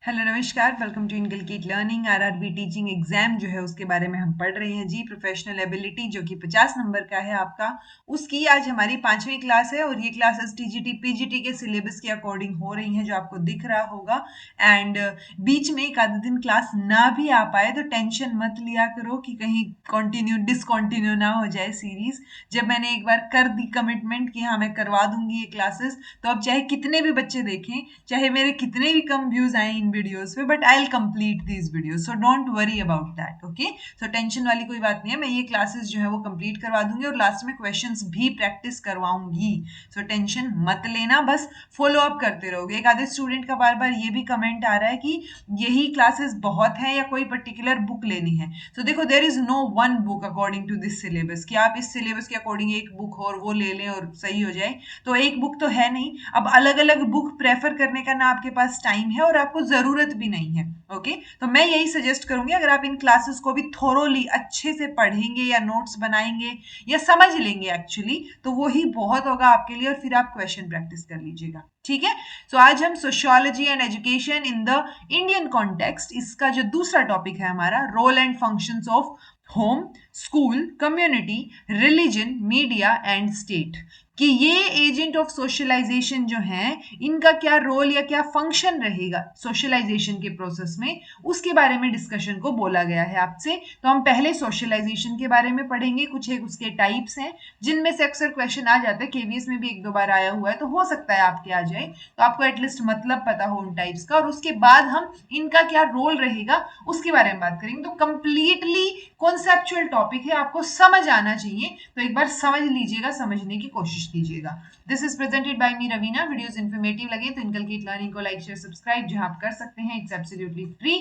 Hello नमस्कार, welcome to Inculcate Learning. RRB teaching exam जो है उसके बारे में हम पढ़ रहे हैं जी। प्रोफेशनल एबिलिटी जो कि 50 नंबर का है आपका, उसकी आज हमारी 5वीं क्लास है और ये क्लासेस टीजीटी पीजीटी के सिलेबस के अकॉर्डिंग हो रही हैं जो आपको दिख रहा होगा। एंड बीच में एक आधे दिन क्लास ना भी आ पाए तो टेंशन मत लिया करो कि कहीं कंटिन्यू डिसकंटिन्यू ना हो जाए सीरीज। जब मैंने एक बार कर दी कमिटमेंट कि हाँ मैं करवा दूंगी ये क्लासेस, तो अब चाहे कितने भी बच्चे देखें, चाहे मेरे कितने भी कम व्यूज आए इन वीडियोस पे, but I will complete these videos, so don't worry about that. Okay, so tension वाली कोई बात नहीं है। मैं ये क्लासेस जो है वो कंप्लीट करवा दूंगी और लास्ट में क्वेश्चंस भी प्रैक्टिस करवाऊंगी। सो टेंशन मत लेना, बस फॉलो अप करते रहोगे। एक आधे स्टूडेंट का बार बार ये भी कमेंट आ रहा है कि यही क्लासेस बहुत है या कोई पर्टिकुलर बुक लेनी है। तो देखो, there is no one book according to this syllabus कि आप इस सिलेबस के अकॉर्डिंग एक बुक हो और वो ले लें और सही हो जाए। तो एक बुक तो है नहीं। अब अलग अलग बुक प्रेफर करने का ना आपके पास टाइम है और आपको जरूरत भी नहीं है। ओके, तो मैं यही सजेस्ट करूंगी, अगर आप इन क्लासेस को भी थोरोली अच्छे से पढ़ेंगे या नोट्स बनाएंगे या समझ लेंगे एक्चुअली, तो वो ही बहुत होगा आपके लिए और फिर आप क्वेश्चन प्रैक्टिस कर लीजिएगा। ठीक है। सो आज हम sociology and education in the Indian context, इसका जो दूसरा टॉपिक है हमारा, role and functions of home, school, community, religion, media and state, कि ये एजेंट ऑफ सोशलाइजेशन जो है, इनका क्या रोल या क्या फंक्शन रहेगा सोशलाइजेशन के प्रोसेस में, उसके बारे में डिस्कशन को बोला गया है आपसे। तो हम पहले सोशलाइजेशन के बारे में पढ़ेंगे। कुछ एक उसके टाइप्स हैं जिनमें से अक्सर क्वेश्चन आ जाते हैं, केवीएस में भी एक दो बार आया हुआ है, तो हो सकता है आपके आ जाए, तो आपको एटलीस्ट मतलब पता हो उन टाइप्स का। और उसके बाद हम इनका क्या रोल रहेगा उसके बारे में बात करेंगे। तो कंप्लीटली कॉन्सेप्चुअल टॉपिक है, आपको समझ आना चाहिए, तो एक बार समझ लीजिएगा, समझने की कोशिश कीजिएगा। This is presented by me Raveena. Videos informative लगे तो इनकलकेट लर्निंग को लाइक शेयर सब्सक्राइब जो आप कर सकते हैं, इट्स एब्सोल्युटली फ्री।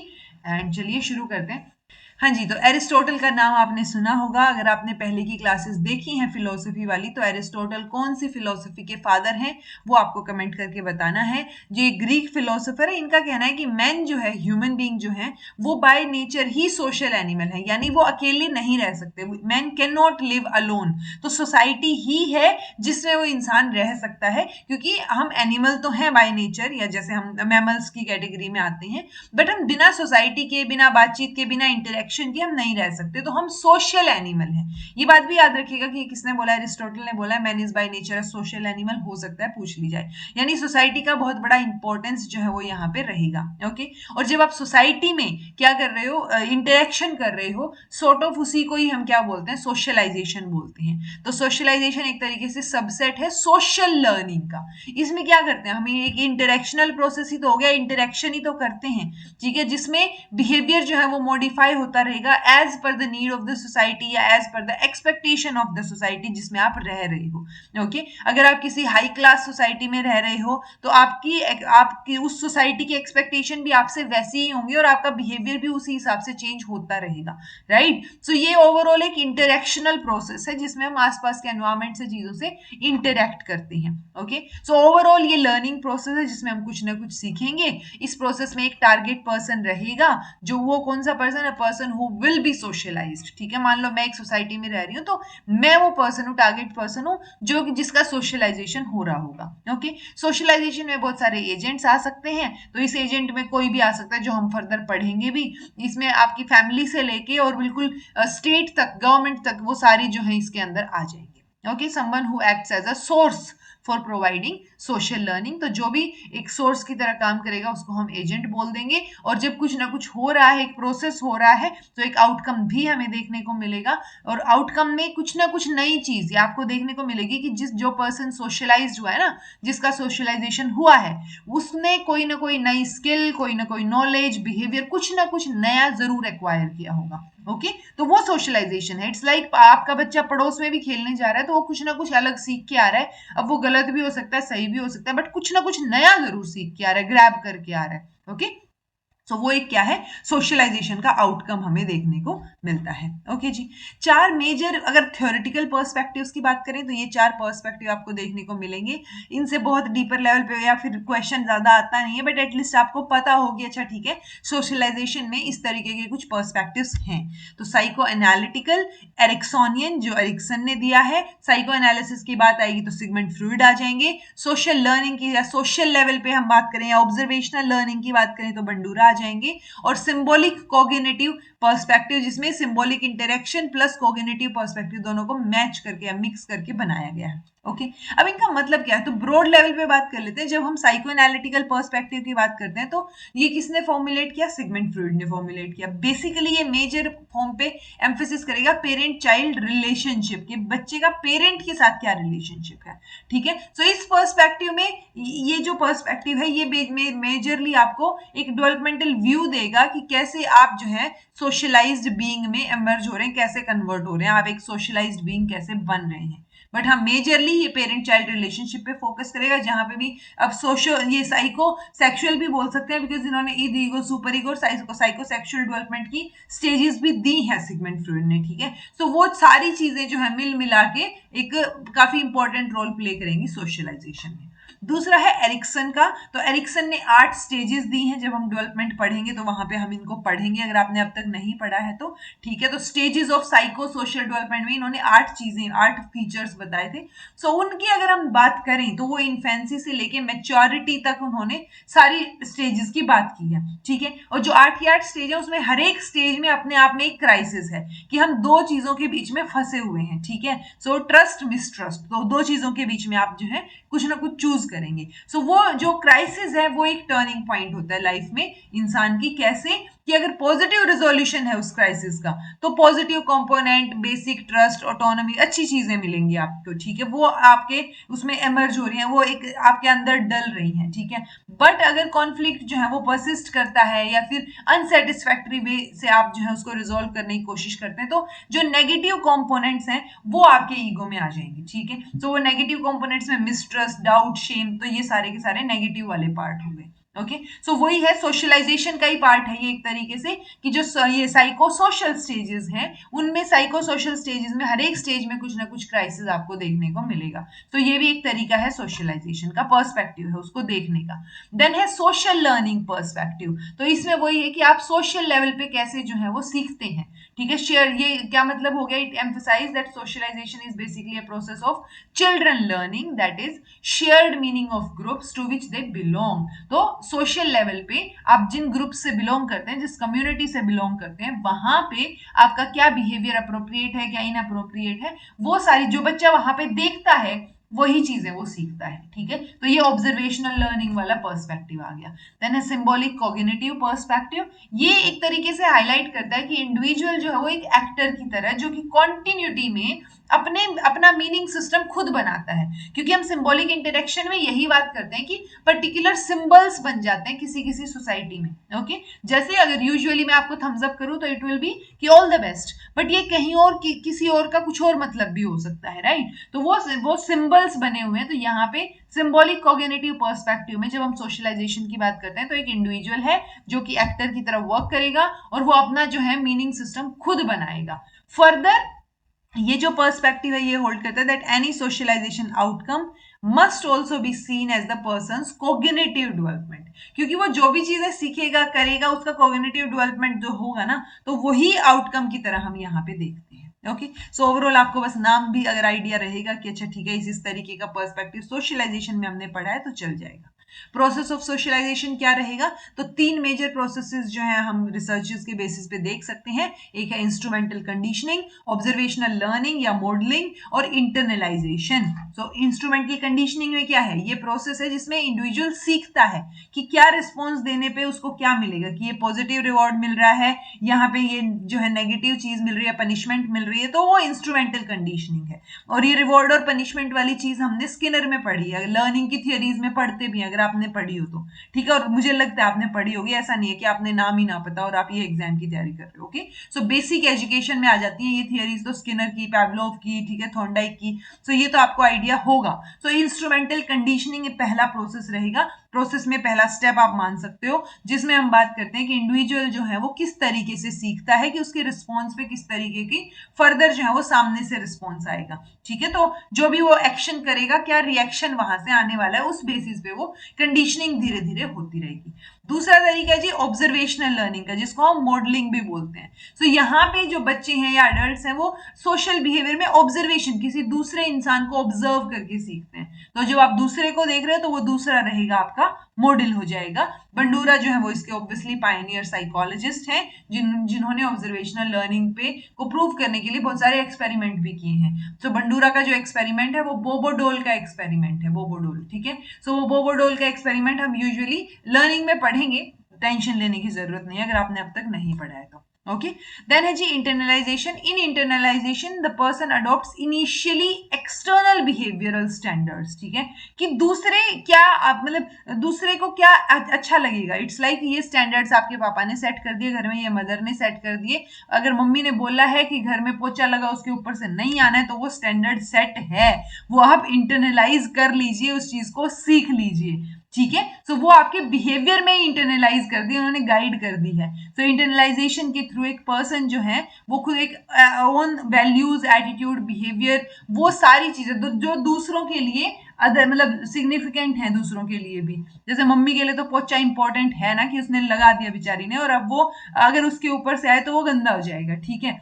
एंड चलिए शुरू करते हैं। हाँ जी, तो एरिस्टोटल का नाम आपने सुना होगा। अगर आपने पहले की क्लासेस देखी हैं फिलोसफी वाली, तो एरिस्टोटल कौन सी फिलोसफी के फादर हैं वो आपको कमेंट करके बताना है। जो ये ग्रीक फिलोसोफर है, इनका कहना है कि मैन जो है, ह्यूमन बीइंग जो है, वो by nature he social animal है, यानी वो अकेले नहीं रह सकते। Man can not live alone. तो सोसाइटी ही है जिसमें वो इंसान रह सकता है, क्योंकि हम एनिमल तो हैं बाय नेचर, या जैसे हम मैमल्स की कैटेगरी में आते हैं, बट हम बिना सोसाइटी के, बिना बातचीत के, बिना इंटरेक्शन के हम नहीं रह सकते। तो हम सोशल एनिमल हैं। ये बात भी याद रखिएगा कि किसने बोला, एरिस्टोटल ने बोला man is by nature a social animal. हो सकता है पूछ ली जाए, यानी सोसाइटी का बहुत बड़ा इंपॉर्टेंस जो है वो यहाँ पे रहेगा। ओके, और जब आप सोसाइटी में क्या कर रहे हो, इंटरेक्शन कर रहे हो, सॉर्ट ऑफ उसी को ही हम क्या बोलते हैं, सोशलाइजेशन बोलते हैं। तो सोशलाइजेशन एक तरीके से सबसेट है सोशल लर्निंग का। इसमें क्या करते हैं, हमें एक इंटरेक्शनल प्रोसेस ही तो हो गया, इंटरेक्शन ही तो करते हैं, ठीक है, जिसमें बिहेवियर जो है वो मॉडिफाई होता रहेगा as per the need of the society या as per the expectation of the society जिसमें आप रह रहे हो। ओके, अगर आप किसी हाई क्लास सोसाइटी में रह रहे हो, तो आपकी आपकी उस सोसाइटी की एक्सपेक्टेशन भी आपसे वैसी ही होंगी और आपका बिहेवियर भी उसी हिसाब से चेंज होता रहेगा। राइट, सो ये ओवरऑल एक इंटरेक्शनल प्रोसेस है जिसमें हम आसपास के एनवायरमेंट से, चीजों से इंटरेक्ट करते हैं। ओके, सो ओवरऑल ये लर्निंग प्रोसेस है जिसमें हम कुछ ना कुछ सीखेंगे। इस प्रोसेस में एक टारगेट पर्सन रहेगा, जो वो कौन सा पर्सन है, person who will be socialised. ठीक है, मान लो मैं एक सोसाइटी में रह रही हूँ, तो मैं वो पर्सन हूँ, टारगेट पर्सन हूँ, जो जिसका सोशलाइजेशन हो रहा होगा। ओके, सोशलाइजेशन में बहुत सारे एजेंट्स आ सकते हैं, तो इस एजेंट में कोई भी आ सकता है जो हम फर्दर पढ़ेंगे भी। इसमें आपकी फैमिली से लेके और बिल्कुल स्टेट तक, गवर्नमेंट तक, वो सारी जो है इसके अंदर आ जाएंगे। Okay, someone who acts as a source for providing social learning. तो जो भी एक सोर्स की तरह काम करेगा उसको हम एजेंट बोल देंगे। और जब कुछ ना कुछ हो रहा है, एक प्रोसेस हो रहा है, तो एक आउटकम भी हमें देखने को मिलेगा। और आउटकम में कुछ ना कुछ नई चीज आपको देखने को मिलेगी कि जो पर्सन सोशलाइज हुआ है ना, जिसका सोशलाइजेशन हुआ है, उसने कोई ना कोई नई स्किल, कोई ना कोई नॉलेज, बिहेवियर, कुछ ना कुछ नया जरूर एक्वायर किया होगा। ओके, तो वो सोशलाइजेशन है। इट्स लाइक आपका बच्चा पड़ोस में भी खेलने जा रहा है, तो वो कुछ ना कुछ अलग सीख के आ रहा है। अब वो गलत भी हो सकता है, सही भी हो सकता है, बट कुछ ना कुछ नया जरूर सीख के आ रहा है, ग्रैब करके आ रहा है। ओके, सो वो एक क्या है, सोशलाइजेशन का आउटकम हमें देखने को मिलता है। ओके जी, चार मेजर, अगर थ्योरेटिकल पर्सपेक्टिव्स की बात करें तो ये चार पर्सपेक्टिव आपको देखने को मिलेंगे। इनसे बहुत डीपर लेवल पे या फिर क्वेश्चन ज्यादा आता नहीं है, बट एटलीस्ट आपको पता होगी, अच्छा ठीक है, सोशलाइजेशन में इस तरीके के कुछ पर्सपेक्टिव्स हैं। तो साइको एनालिटिकल, एरिक्सोनियन जो एरिक्सन ने दिया है, साइको एनालिसिस की बात आएगी तो सिगमंड फ्रॉइड आ जाएंगे, सोशल लर्निंग की या सोशल लेवल पे हम बात करें या ऑब्जर्वेशनल लर्निंग की बात करें तो बंडूरा जाएंगे, और सिंबॉलिक कोग्निटिव पर्सपेक्टिव जिसमें symbolic interaction plus cognitive perspective दोनों को मैच करके या मिक्स करके बनाया गया है। ओके, अब इनका मतलब क्या है, तो ब्रॉड लेवल पे बात कर लेते हैं। जब हम साइको एनालिटिकल पर्सपेक्टिव की बात करते हैं तो ये किसने फॉर्मुलेट किया, सिगमंड फ्रॉइड ने फॉर्मुलेट किया। बेसिकली ये मेजर फॉर्म पे एम्फेसिस करेगा पेरेंट चाइल्ड रिलेशनशिप के, बच्चे का पेरेंट के साथ क्या रिलेशनशिप है, ठीक है। सो इस पर्सपेक्टिव में ये जो पर्सपेक्टिव है ये मेजरली आपको एक डेवलपमेंटल व्यू देगा कि कैसे आप जो है सोशलाइज्ड बीइंग में इमर्ज हो रहे हैं, कैसे कन्वर्ट हो रहे हैं, आप एक सोशलाइज्ड बीइंग कैसे बन रहे हैं। बट हम मेजरली ये पेरेंट चाइल्ड रिलेशनशिप पे फोकस करेगा, जहां पे भी अब सोशल, ये साइको सेक्सुअल भी बोल सकते हैं, बिकॉज इन्होंने Eid ego super ego psycho sexual development की स्टेजेस भी दी हैं सिगमंड फ्रॉइड ने, ठीक है। सो वो सारी चीजें जो है मिल मिला के एक काफी इंपॉर्टेंट रोल प्ले करेंगी सोशलाइजेशन में। दूसरा है एरिक्सन का, तो एरिक्सन ने 8 स्टेजेस दी हैं। जब हम डेवलपमेंट पढ़ेंगे तो वहां पे हम इनको पढ़ेंगे, अगर आपने अब तक नहीं पढ़ा है तो ठीक है। तो stages of psycho social development में इन्होंने 8 चीजें, 8 फीचर्स बताए थे। सो उनकी अगर हम बात करें तो वो इन्फेंसी से लेके मैच्योरिटी तक उन्होंने सारी स्टेजेस की बात की है, ठीक है। और जो 8 की 8 स्टेज है उसमें हर एक स्टेज में अपने आप में एक क्राइसिस है कि हम दो चीजों के बीच में फंसे हुए हैं, ठीक है। सो ट्रस्ट मिसट्रस्ट, तो दो चीजों के बीच में आप जो है कुछ ना कुछ चूज करेंगे। सो वो जो क्राइसिस है वो एक टर्निंग पॉइंट होता है लाइफ में इंसान की, कैसे कि अगर पॉजिटिव रिजोल्यूशन है उस क्राइसिस का तो positive component, basic trust, autonomy, अच्छी चीजें मिलेंगी आपको, ठीक है। वो आपके उसमें एमर्ज हो रही हैं, वो एक आपके अंदर डल रही हैं, ठीक है। बट अगर कॉन्फ्लिक्ट जो है वो परसिस्ट करता है या फिर अनसेटिस्फैक्टरी वे से आप जो है उसको रिजोल्व करने की कोशिश करते हैं तो जो नेगेटिव कंपोनेंट्स हैं वो आपके ईगो में आ जाएंगे, ठीक है। तो वो नेगेटिव कंपोनेंट्स में मिसट्रस्ट, डाउट, शेम, तो ये सारे के सारे नेगेटिव वाले पार्ट हो गए। ओके, सो वही है, सोशलाइजेशन का ही पार्ट है ये एक तरीके से, कि जो ये साइको सोशल स्टेजेस हैं उनमें साइको सोशल स्टेजेस में हर एक स्टेज में कुछ ना कुछ क्राइसिस आपको देखने को मिलेगा। तो ये भी एक तरीका है सोशलाइजेशन का, पर्सपेक्टिव है उसको देखने का। देन है सोशल लर्निंग पर्सपेक्टिव, तो इसमें वही है कि आप सोशल लेवल पे कैसे जो है वो सीखते हैं, ठीक है। शेयर, ये क्या मतलब हो गया, it emphasize that socialization is basically a process of children learning that is shared meaning of groups to which they belong. तो सोशल लेवल पे आप जिन ग्रुप से बिलोंग करते हैं, जिस कम्युनिटी से बिलोंग करते हैं, वहां पे आपका क्या बिहेवियर अप्रोप्रिएट है, क्या इनअप्रोप्रिएट है, वो सारी जो बच्चा वहां पे देखता है वही चीजें वो सीखता है, ठीक है। तो ये ऑब्जर्वेशनल लर्निंग वाला पर्सपेक्टिव आ गया। देन है सिंबॉलिक कॉग्निटिव पर्सपेक्टिव, ये एक तरीके से हाईलाइट करता है कि इंडिविजुअल जो है वो एक एक्टर की तरह, जो कि कॉन्टिन्यूटी में अपना मीनिंग सिस्टम खुद बनाता है, क्योंकि हम सिंबॉलिक इंटरेक्शन में यही बात करते हैं कि पर्टिकुलर सिंबल्स बन जाते हैं किसी किसी सोसाइटी में। ओके, जैसे अगर यूजुअली मैं आपको थम्स अप करूं तो इट विल बी कि ऑल द बेस्ट, बट ये कहीं और किसी और का कुछ और मतलब भी हो सकता है, राइट। तो वो सिंबल्स बने हुए हैं। तो यहाँ पे सिंबॉलिक कॉग्निटिव पर्सपेक्टिव में जब हम सोशलाइजेशन की बात करते हैं तो एक इंडिविजुअल है जो कि एक्टर की तरह वर्क करेगा और वो अपना जो है मीनिंग सिस्टम खुद बनाएगा। फर्दर ये जो पर्सपेक्टिव है ये होल्ड करता है that any socialization outcome must also be seen as the person's cognitive development, क्योंकि वो जो भी चीजें सीखेगा करेगा उसका कोग्निटिव डेवलपमेंट जो होगा ना, तो वही आउटकम की तरह हम यहाँ पे देखते हैं। ओके, सो ओवरऑल आपको बस नाम भी अगर आइडिया रहेगा कि अच्छा ठीक है इस तरीके का पर्सपेक्टिव सोशलाइजेशन में हमने पढ़ा है तो चल जाएगा। प्रोसेस ऑफ सोशलाइजेशन क्या रहेगा, तो 3 मेजर प्रोसेसेस जो है हम रिसर्चेस के बेसिस पे देख सकते हैं। एक है इंस्ट्रूमेंटल कंडीशनिंग, ऑब्जर्वेशनल लर्निंग या मॉडलिंग, और इंटरनलाइजेशन। सो इंस्ट्रूमेंटल कंडीशनिंग में क्या है, ये प्रोसेस है जिसमें इंडिविजुअल सीखता है कि क्या रिस्पॉन्स देने पे उसको क्या मिलेगा, कि ये पॉजिटिव रिवॉर्ड मिल रहा है, यहाँ पे ये जो है नेगेटिव चीज मिल रही है, पनिशमेंट मिल रही है, तो वो इंस्ट्रूमेंटल कंडीशनिंग है। और ये रिवॉर्ड और पनिशमेंट वाली चीज हमने स्किनर में पढ़ी है, लर्निंग की थियरीज में पढ़ते भी हैं अगर आपने पढ़ी हो तो, ठीक है। और मुझे लगता है आपने पढ़ी होगी, ऐसा नहीं है कि आपने नाम ही ना पता और आप ये एग्जाम की तैयारी कर रहे हो। ओके, सो बेसिक एजुकेशन में आ जाती है ये थियरीज, तो स्किनर की, पैवलोव की, ठीक है, थॉर्नडाइक की, सो ये तो आपको आइडिया होगा। सो इंस्ट्रूमेंटल कंडीशनिंग पहला प्रोसेस रहेगा। प्रोसेस में पहला स्टेप आप मान सकते हो, जिसमें हम बात करते हैं कि इंडिविजुअल जो है वो किस तरीके से सीखता है, कि उसके रिस्पॉन्स पे किस तरीके की फर्दर जो है वो सामने से रिस्पॉन्स आएगा। ठीक है, तो जो भी वो एक्शन करेगा, क्या रिएक्शन वहां से आने वाला है, उस बेसिस पे वो कंडीशनिंग धीरे धीरे होती रहेगी। दूसरा तरीका है जी ऑब्जर्वेशनल लर्निंग का, जिसको हम मॉडलिंग भी बोलते हैं। तो यहाँ पे जो बच्चे हैं या अडल्ट हैं वो सोशल बिहेवियर में ऑब्जर्वेशन, किसी दूसरे इंसान को ऑब्जर्व करके सीखते हैं। तो जब आप दूसरे को देख रहे हो तो वो दूसरा रहेगा आपका मॉडल हो जाएगा। बंडूरा जो है वो इसके ऑब्वियसली पायनियर साइकोलॉजिस्ट हैं, जिन्होंने ऑब्जर्वेशनल लर्निंग पे को प्रूव करने के लिए बहुत सारे एक्सपेरिमेंट भी किए हैं। तो बंडूरा का जो एक्सपेरिमेंट है वो बोबोडोल का एक्सपेरिमेंट है, बोबोडोल। ठीक है, सो वो बोबोडोल का एक्सपेरिमेंट हम यूजुअली लर्निंग में पढ़ेंगे, टेंशन लेने की जरूरत नहीं है अगर आपने अब तक नहीं पढ़ा है तो। ओके, देन है जी internalization. In internalization the person adopts initially external behavioural standards. ठीक है, कि दूसरे क्या आप मतलब दूसरे को क्या अच्छा लगेगा। इट्स लाइक ये स्टैंडर्ड्स आपके पापा ने सेट कर दिए घर में, ये मदर ने सेट कर दिए। अगर मम्मी ने बोला है कि घर में पोछा लगा उसके ऊपर से नहीं आना है, तो वो स्टैंडर्ड सेट है, वो आप इंटरनलाइज कर लीजिए, उस चीज को सीख लीजिए। ठीक है, सो वो आपके बिहेवियर में इंटरनलाइज कर दी, उन्होंने गाइड कर दी है। सो इंटरनलाइजेशन के थ्रू एक पर्सन जो है वो खुद एक ओन वैल्यूज, एटीट्यूड, बिहेवियर, वो सारी चीजें जो दूसरों के लिए अदर मतलब सिग्निफिकेंट है, दूसरों के लिए भी। जैसे मम्मी के लिए तो पोछा इंपॉर्टेंट है ना, कि उसने लगा दिया बेचारी ने, और अब वो अगर उसके ऊपर से आए तो वो गंदा हो जाएगा। ठीक है,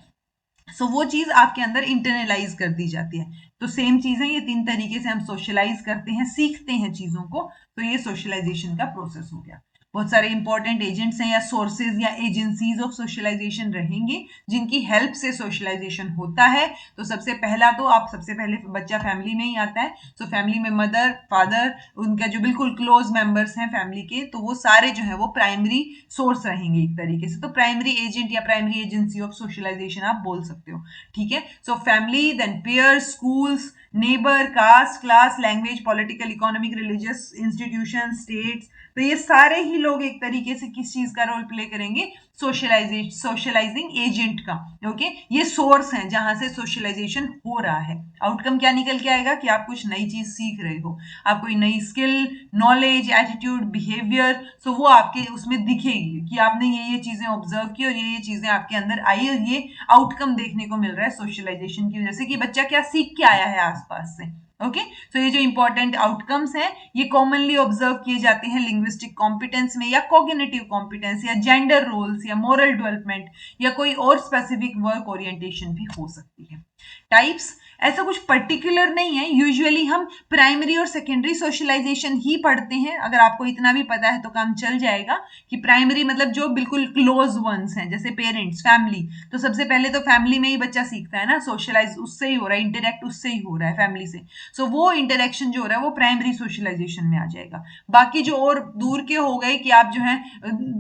सो वो चीज आपके अंदर इंटरनलाइज कर दी जाती है। तो सेम चीज है, ये तीन तरीके से हम सोशलाइज करते हैं, सीखते हैं चीजों को। तो ये सोशलाइजेशन का प्रोसेस हो गया। बहुत सारे इंपॉर्टेंट एजेंट्स हैं या सोर्सेज या एजेंसीज ऑफ सोशलाइजेशन रहेंगे, जिनकी हेल्प से सोशलाइजेशन होता है। तो सबसे पहला तो आप सबसे पहले बच्चा फैमिली में ही आता है। सो फैमिली में मदर, फादर, उनका जो बिल्कुल क्लोज मेंबर्स हैं फैमिली के, तो वो सारे जो है वो प्राइमरी सोर्स रहेंगे एक तरीके से। तो प्राइमरी एजेंट या प्राइमरी एजेंसी ऑफ सोशलाइजेशन आप बोल सकते हो। ठीक है, so family, then peers, schools, neighbour, caste, class, language, political, economic, religious institution, states. तो ये सारे ही लोग एक तरीके से किस चीज का रोल प्ले करेंगे, सोशलाइजिंग एजेंट का। ओके, ये सोर्स है जहां से सोशलाइजेशन हो रहा है। आउटकम क्या निकल के आएगा कि आप कुछ नई चीज सीख रहे हो, आप कोई नई स्किल, नॉलेज, एटीट्यूड, बिहेवियर, सो वो आपके उसमें दिखेगी कि आपने ये चीजें ऑब्जर्व की और ये चीजें आपके अंदर आई, और ये आउटकम देखने को मिल रहा है सोशलाइजेशन की वजह से, कि बच्चा क्या सीख के आया है आसपास से। ओके, सो ये जो इंपॉर्टेंट आउटकम्स हैं ये कॉमनली ऑब्जर्व किए जाते हैं लिंग्विस्टिक कॉम्पिटेंस में, या कॉग्निटिव कॉम्पिटेंस, या जेंडर रोल्स, या मोरल डेवलपमेंट, या कोई और स्पेसिफिक वर्क ओरिएंटेशन भी हो सकती है। टाइप्स ऐसा कुछ पर्टिकुलर नहीं है, यूजुअली हम प्राइमरी और सेकेंडरी सोशलाइजेशन ही पढ़ते हैं। अगर आपको इतना भी पता है तो काम चल जाएगा कि प्राइमरी मतलब जो बिल्कुल क्लोज वंस हैं, जैसे पेरेंट्स, फैमिली। तो सबसे पहले तो फैमिली में ही बच्चा सीखता है ना, सोशलाइज उससे ही हो रहा है, इंटरेक्ट उससे ही हो रहा है, फैमिली से। सो वो इंटरेक्शन जो हो रहा है वो प्राइमरी सोशलाइजेशन में आ जाएगा। बाकी जो और दूर के हो गए, कि आप जो है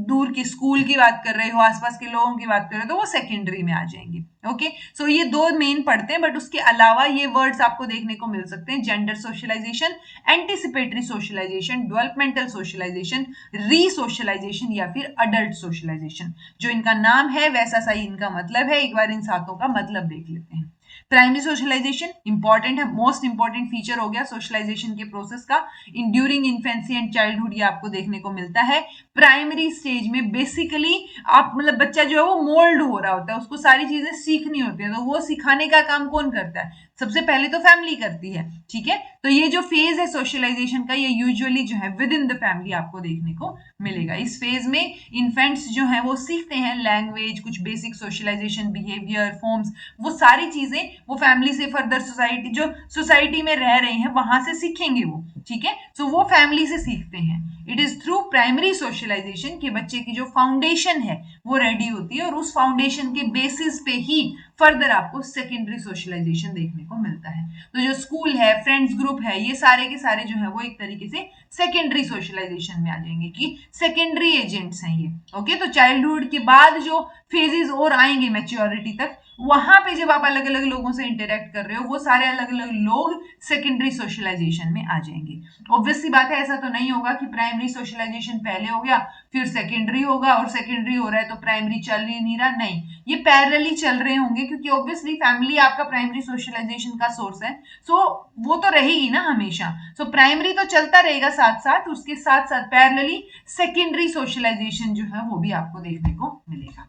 दूर के स्कूल की बात कर रहे हो, आसपास के लोगों की बात कर रहे हो, तो वो सेकेंडरी में आ जाएंगे। ओके, सो ये दो मेन पढ़ते हैं, बट उसके अलावा ये वर्ड्स आपको देखने को मिल सकते हैं, gender socialization, anticipatory socialization, developmental socialization, resocialization फिर अडल्ट सोशलाइजेशन। जो इनका नाम है वैसा सही इनका मतलब है। एक बार इन सातों का मतलब देख लेते हैं। प्राइमरी सोशलाइजेशन इंपॉर्टेंट है, मोस्ट इंपॉर्टेंट फीचर हो गया सोशलाइजेशन के प्रोसेस का। In during infancy and childhood ये आपको देखने को मिलता है। प्राइमरी स्टेज में बेसिकली आप मतलब बच्चा जो है वो मोल्ड हो रहा होता है, उसको सारी चीजें सीखनी होती है, तो वो सिखाने का काम कौन करता है, सबसे पहले तो फैमिली करती है। ठीक है, तो ये जो फेज है सोशलाइजेशन का, ये यूजुअली जो है विद इन द फैमिली आपको देखने को मिलेगा। इस फेज में इन्फेंट्स जो है वो सीखते हैं लैंग्वेज, कुछ बेसिक सोशलाइजेशन, बिहेवियर, फॉर्म्स, वो सारी चीजें वो फैमिली से फर्दर सोसाइटी, जो सोसाइटी में रह रहे हैं वहां से सीखेंगे वो। ठीक है, सो वो फैमिली से सीखते हैं। It is through primary socialization कि बच्चे की जो फाउंडेशन है वो रेडी होती है, और उस फाउंडेशन के बेसिस पे ही फर्दर आपको सेकेंडरी सोशलाइजेशन देखने को मिलता है। तो जो स्कूल है, फ्रेंड्स ग्रुप है, ये सारे के सारे जो है वो एक तरीके से सेकेंडरी सोशलाइजेशन में आ जाएंगे, कि सेकेंडरी एजेंट्स हैं ये। ओके, तो चाइल्डहुड के बाद जो फेजेस और आएंगे मैच्योरिटी तक, वहां पे जब आप अलग अलग लोगों से इंटरेक्ट कर रहे हो, वो सारे अलग अलग लोग सेकेंडरी सोशलाइजेशन में आ जाएंगे। ऑब्वियसली बात है, ऐसा तो नहीं होगा कि प्राइमरी सोशलाइजेशन पहले हो गया फिर सेकेंडरी होगा, और सेकेंडरी हो रहा है तो प्राइमरी चल ही नहीं रहा, नहीं, ये पैरेलली चल रहे होंगे, क्योंकि ऑब्वियसली फैमिली आपका प्राइमरी सोशलाइजेशन का सोर्स है। सो वो तो रहेगी ना हमेशा। सो प्राइमरी तो चलता रहेगा साथ साथ, उसके साथ साथ पैरेलली सेकेंडरी सोशलाइजेशन जो है वो भी आपको देखने को मिलेगा।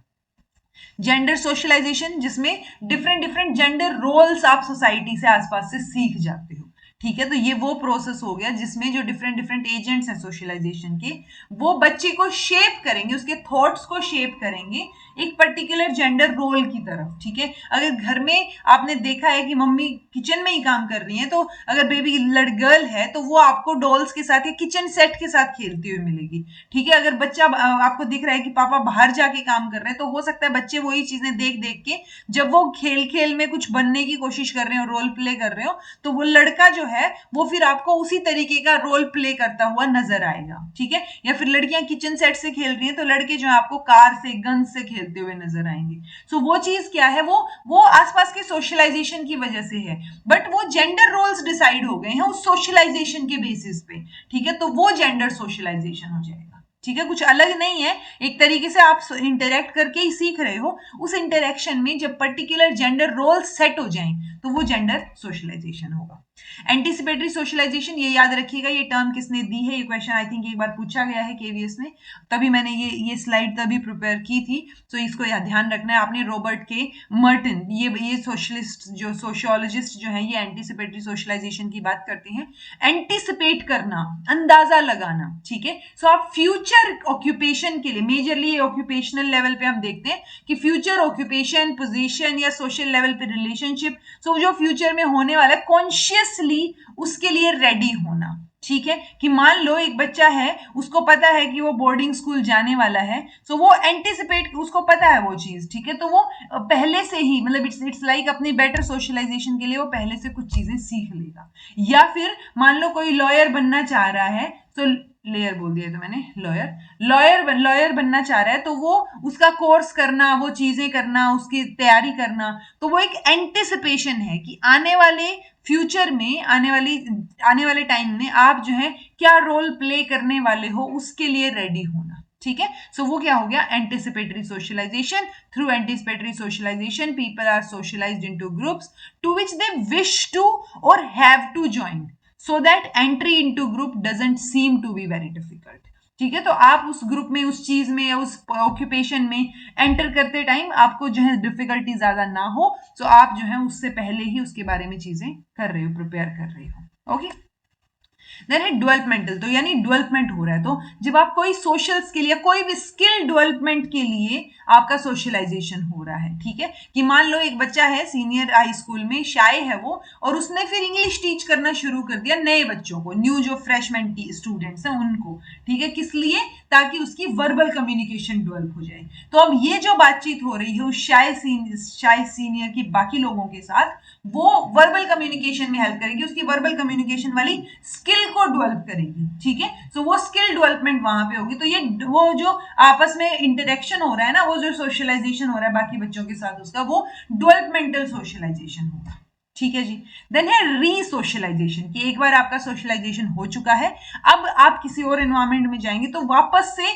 जेंडर सोशलाइजेशन, जिसमें डिफरेंट डिफरेंट जेंडर रोल्स आप सोसाइटी से आसपास से सीख जाते हो। ठीक है, तो ये वो प्रोसेस हो गया जिसमें जो डिफरेंट डिफरेंट एजेंट्स हैं सोशलाइजेशन के, वो बच्चे को शेप करेंगे, उसके थॉट्स को शेप करेंगे एक पर्टिकुलर जेंडर रोल की तरफ। ठीक है, अगर घर में आपने देखा है कि मम्मी किचन में ही काम कर रही है, तो अगर बेबी गर्ल है तो वो आपको डॉल्स के साथ या किचन सेट के साथ खेलती हुई मिलेगी। ठीक है, अगर बच्चा आपको दिख रहा है कि पापा बाहर जाके काम कर रहे हैं, तो हो सकता है बच्चे वही चीजें देख देख के जब वो खेल खेल में कुछ बनने की कोशिश कर रहे हो, रोल प्ले कर रहे हो, तो वो लड़का जो है वो फिर आपको उसी तरीके का रोल प्ले करता हुआ नजर आएगा। ठीक है, या फिर लड़कियां किचन सेट से खेल रही हैं तो लड़के जो है आपको कार से गन से खेलते हुए नजर आएंगे। सो वो चीज क्या है, वो आसपास के सोशलाइजेशन की वजह से है, बट वो जेंडर रोल्स डिसाइड हो गए हैं उस सोशलाइजेशन के बेसिस पे। ठीक है, तो वो जेंडर सोशलाइजेशन हो जाएगा। ठीक है, कुछ अलग नहीं है, एक तरीके से आप इंटरेक्ट करके ही सीख रहे हो। उस इंटरेक्शन में जब पर्टिकुलर जेंडर रोल सेट हो जाएं तो वो जेंडर सोशलाइजेशन होगा। एंटीसिपेटरी सोशलाइजेशन, ये याद रखिएगा, ये टर्म किसने दी है, ये क्वेश्चन आई थिंक एक बार पूछा गया है केवीएस में, तभी मैंने ये स्लाइड तभी प्रिपेयर की थी। तो इसको ध्यान रखना है आपने। रॉबर्ट के मर्टन, ये सोशलिस्ट जो सोशियोलॉजिस्ट जो है, ये एंटीसिपेटरी सोशलाइजेशन की बात करते हैं। एंटीसिपेट करना, अंदाजा लगाना। ठीक है, सो आप फ्यूचर ऑक्यूपेशन के लिए, मेजरली ऑक्यूपेशनल लेवल पे हम देखते हैं कि फ्यूचर ऑक्यूपेशन, पोजीशन या सोशल लेवल पे रिलेशनशिप, सो जो फ्यूचर में होने वाला है कॉन्शियसली उसके लिए रेडी होना। ठीक है, कि मान लो एक बच्चा है, उसको पता है कि वो बोर्डिंग स्कूल जाने वाला है, सो वो एंटिसिपेट, उसको पता है वो चीज। ठीक है, तो वो पहले से ही, मतलब इट्स लाइक अपनी बेटर सोशलाइजेशन के लिए वो पहले से कुछ चीजें सीख लेगा। या फिर मान लो कोई लॉयर बनना चाह रहा है, तो लेयर बोल दिया तो मैंने, लॉयर बनना चाह रहा है, तो वो उसका कोर्स करना, वो चीजें करना, उसकी तैयारी करना, तो वो एक एंटिसिपेशन है कि आने वाले फ्यूचर में, आने वाले टाइम में आप जो है क्या रोल प्ले करने वाले हो, उसके लिए रेडी होना। ठीक है, सो वो क्या हो गया, anticipatory socialization. Through anticipatory socialization people are socialized into groups to which they wish to और have to join, so that entry into group doesn't seem to be very difficult। ठीक है, तो आप उस ग्रुप में, उस चीज में या उस ऑक्यूपेशन में एंटर करते टाइम आपको जो है डिफिकल्टी ज्यादा ना हो, तो आप जो है उससे पहले ही उसके बारे में चीजें कर रहे हो, प्रिपेयर कर रहे हो। ओके, देन है डेवलपमेंटल, तो यानी डेवलपमेंट हो रहा है, तो जब आप कोई सोशल स्किल या कोई भी स्किल डेवलपमेंट के लिए आपका सोशलाइजेशन हो रहा है। ठीक है, कि मान लो एक बच्चा है सीनियर हाई स्कूल में, शाय है वो, और उसने फिर इंग्लिश टीच करना शुरू कर दिया नए बच्चों को, न्यू जो फ्रेशमैन स्टूडेंट्स हैं उनको। ठीक है, किस लिए, ताकि उसकी वर्बल कम्युनिकेशन डेवलप हो जाए। तो अब ये जो बातचीत हो रही है उस शाय सीनियर की बाकी लोगों के साथ, वो वर्बल कम्युनिकेशन में हेल्प करेगी, उसकी वर्बल कम्युनिकेशन वाली स्किल को डेवलप करेगी। ठीक है, सो वो स्किल डेवलपमेंट वहां पे होगी। तो ये वो जो आपस में इंटरेक्शन हो रहा है ना, वो जो सोशलाइजेशन हो रहा है बाकी बच्चों के साथ उसका, वो डेवलपमेंटल सोशलाइजेशन होगा। ठीक है जी, देन है रीसोशलाइजेशन, कि एक बार आपका सोशलाइजेशन हो चुका है, अब आप किसी और एनवायरमेंट में जाएंगे तो वापस से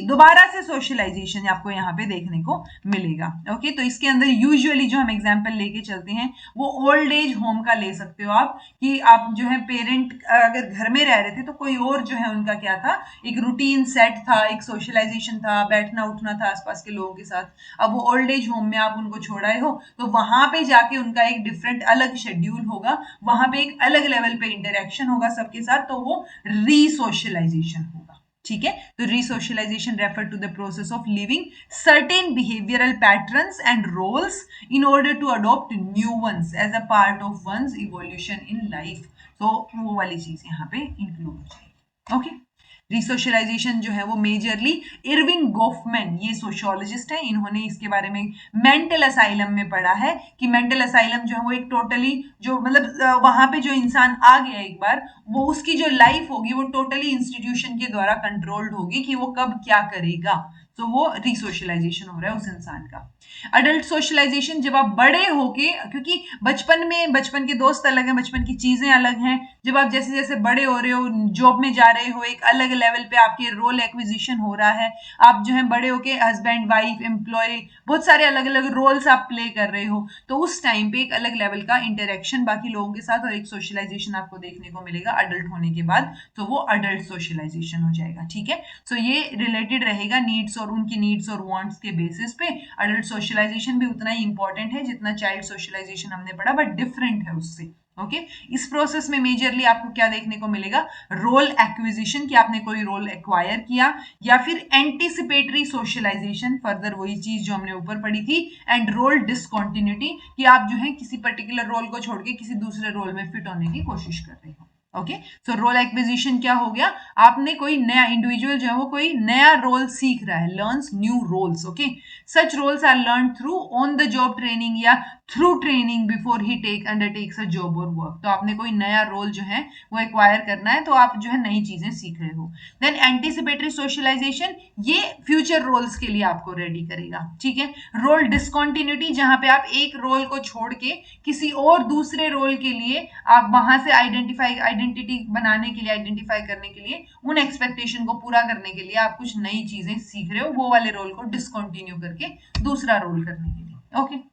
दोबारा से सोशलाइजेशन आपको यहाँ पे देखने को मिलेगा। ओके, तो इसके अंदर यूजुअली जो हम एग्जांपल लेके चलते हैं वो ओल्ड एज होम का ले सकते हो आप, कि आप जो है पेरेंट अगर घर में रह रहे थे तो कोई और जो है उनका क्या था, एक रूटीन सेट था, एक सोशलाइजेशन था, बैठना उठना था आसपास के लोगों के साथ। अब वो ओल्ड एज होम में आप उनको छोड़ाए हो, तो वहां पे जाके उनका एक डिफरेंट अलग शेड्यूल होगा, वहां पे एक अलग लेवल पे इंटरेक्शन होगा सबके साथ, तो वो रीसोशलाइजेशन होगा। ठीक है, तो resocialization refer to the process of leaving certain behavioural patterns and roles in order to adopt new ones as a part of one's evolution in life. तो वो वाली चीज यहाँ पे इंक्लूड हो जाएगी। ओके, रिसोशलाइजेशन जो है वो मेजरली इरविंग गोफमैन, ये सोशियोलॉजिस्ट है, इन्होंने इसके बारे में मेंटल असाइलम में पढ़ा है कि मेंटल असाइलम जो है वो एक टोटली जो, मतलब वहां पे जो इंसान आ गया एक बार, वो उसकी जो लाइफ होगी वो टोटली इंस्टीट्यूशन के द्वारा कंट्रोल्ड होगी कि वो कब क्या करेगा। तो वो रिसोशलाइजेशन हो रहा है उस इंसान का। अडल्ट सोशलाइजेशन जब आप बड़े होके, क्योंकि बचपन के दोस्त अलग हैं, बचपन की चीजें अलग हैं, जब आप जैसे जैसे बड़े हो रहे हो, जॉब में जा रहे हो, एक अलग लेवल पे आपके रोल एक्विजिशन हो रहा है, आप जो है बड़े होके हस्बैंड वाइफ एम्प्लॉय बहुत सारे अलग अलग रोल्स आप प्ले कर रहे हो, तो उस टाइम पे एक अलग लेवल का इंटरेक्शन बाकी लोगों के साथ और एक सोशलाइजेशन आपको देखने को मिलेगा अडल्ट होने के बाद, तो वो अडल्ट सोशलाइजेशन हो जाएगा। ठीक है, सो ये रिलेटेड रहेगा नीड्स और उनकी नीड्स और वांट्स के बेसिस पे। अडल्ट सोशलाइजेशन भी उतना ही इंपॉर्टेंट है जितना चाइल्ड सोशलाइजेशन हमने पढ़ा, बट डिफरेंट है उससे। ओके, इस प्रोसेस में मेजरली आपको क्या देखने को मिलेगा, रोल एक्विजिशन, कि आपने कोई रोल एक्वायर किया, या फिर एंटीसिपेटरी सोशलाइजेशन, फर्दर वही चीज जो हमने ऊपर पढ़ी थी, एंड रोल डिसकंटिन्यूटी, कि आप जो है किसी पर्टिकुलर रोल को छोड़ के किसी दूसरे रोल में फिट होने की कोशिश कर रहे हो। ओके, सो रोल एक्विजिशन क्या हो गया, आपने कोई नया इंडिविजुअल जो है वो कोई नया रोल सीख रहा है, learns new roles. Okay, such roles are learn through on the job training या through training before he undertakes a job और वर्क। तो आपने कोई नया रोल जो है वो एक्वायर करना है, तो आप जो है नई चीजें सीख रहे हो। देन एंटीसिपेटरी सोशलाइजेशन, ये फ्यूचर रोल्स के लिए आपको रेडी करेगा। ठीक है, रोल डिसकंटिन्यूटी, जहां पे आप एक रोल को छोड़ के किसी और दूसरे रोल के लिए आप वहां से आइडेंटिटी बनाने के लिए, आइडेंटिफाई करने के लिए, उन एक्सपेक्टेशन को पूरा करने के लिए आप कुछ नई चीजें सीख रहे हो, वो वाले रोल को डिसकंटिन्यू करके दूसरा रोल करने के लिए। ओके,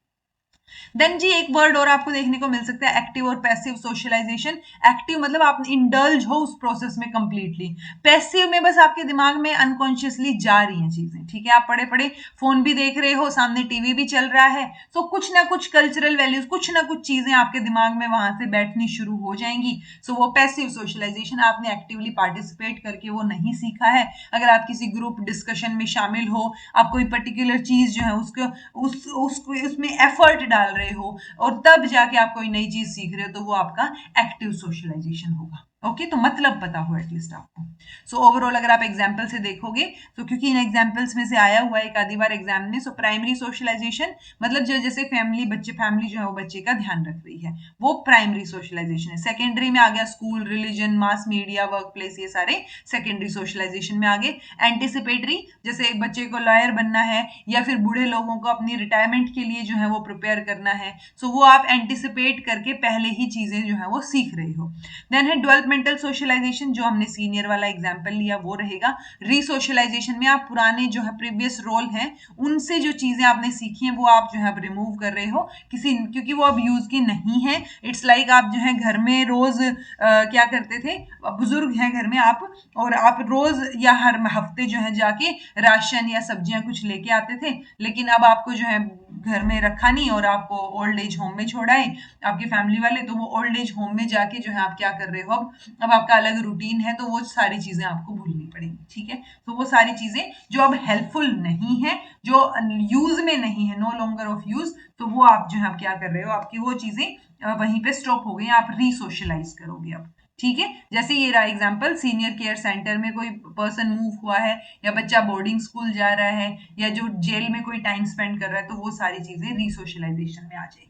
देन जी एक वर्ड और आपको देखने को मिल सकता है, एक्टिव और पैसिव सोशलाइजेशन। एक्टिव मतलब आप इंडल्ज हो उस प्रोसेस में कंप्लीटली, पैसिव में बस आपके दिमाग में अनकॉन्शियसली जा रही हैं चीजें। ठीक है, आप पढ़े पढ़े फोन भी देख रहे हो, सामने टीवी भी चल रहा है, तो कुछ ना कुछ कल्चरल वैल्यूज, कुछ ना कुछ चीजें आपके दिमाग में वहां से बैठनी शुरू हो जाएंगी। सो वो पैसिव सोशलाइजेशन, आपने एक्टिवली पार्टिसिपेट करके वो नहीं सीखा है। अगर आप किसी ग्रुप डिस्कशन में शामिल हो, आप कोई पर्टिकुलर चीज जो है उसको उसमें एफर्ट डाल रहे हो और तब जाके आप कोई नई चीज सीख रहे हो, तो वो आपका एक्टिव सोशलाइजेशन होगा। ओके, तो मतलब पता हो एटलीस्ट आपको। सो ओवरऑल अगर आप एग्जाम्पल से देखोगे, तो क्योंकि इन एग्जाम्पल्स में से आया हुआ है एक आधी बार एग्जाम में, सो प्राइमरी सोशलाइजेशन मतलब जो जैसे फैमिली जो है वो बच्चे का ध्यान रख रही है, वो प्राइमरी सोशलाइजेशन है। सेकेंडरी में आ गया school, religion, mass media, work place, ये सारे सेकेंडरी सोशलाइजेशन में आ गए। एंटिसिपेटरी, जैसे एक बच्चे को लॉयर बनना है या फिर बूढ़े लोगों को अपनी रिटायरमेंट के लिए जो है वो प्रिपेयर करना है, सो वो आप एंटिसिपेट करके पहले ही चीजें जो है वो सीख रहे हो। देन है डेवलपमेंटल सोशलाइजेशन, जो हमने सीनियर वाला एग्जांपल लिया वो रहेगा। रीसोशलाइजेशन में आप पुराने जो है प्रीवियस रोल हैं, उनसे जो चीजें आपने सीखी हैं वो आप जो है अब रिमूव कर रहे हो, क्योंकि वो अब यूज की नहीं है। इट्स लाइक आप जो है घर में रोज क्या करते थे, बुजुर्ग हैं घर में आप, और आप रोज या हर हफ्ते जो है जाके राशन या सब्जियां कुछ लेके आते थे, लेकिन अब आपको जो है घर में रखा नहीं और आपको ओल्ड एज होम में छोड़ा है आपकी फैमिली वाले, तो वो ओल्ड एज होम में जाके जो है आप क्या कर रहे हो, अब आपका अलग रूटीन है, तो वो सारी चीजें आपको भूलनी पड़ेंगी। ठीक है, तो वो सारी चीजें जो अब हेल्पफुल नहीं है, जो यूज में नहीं है, नो लॉन्गर ऑफ यूज, तो वो आप जो है आप क्या कर रहे हो, आपकी वो चीजें वहीं पे स्टॉप हो गई, आप रीसोशलाइज करोगे अब। ठीक है, जैसे ये रहा एग्जांपल, सीनियर केयर सेंटर में कोई पर्सन मूव हुआ है, या बच्चा बोर्डिंग स्कूल जा रहा है, या जो जेल में कोई टाइम स्पेंड कर रहा है, तो वो सारी चीजें रीसोशलाइजेशन में आ जाएगी।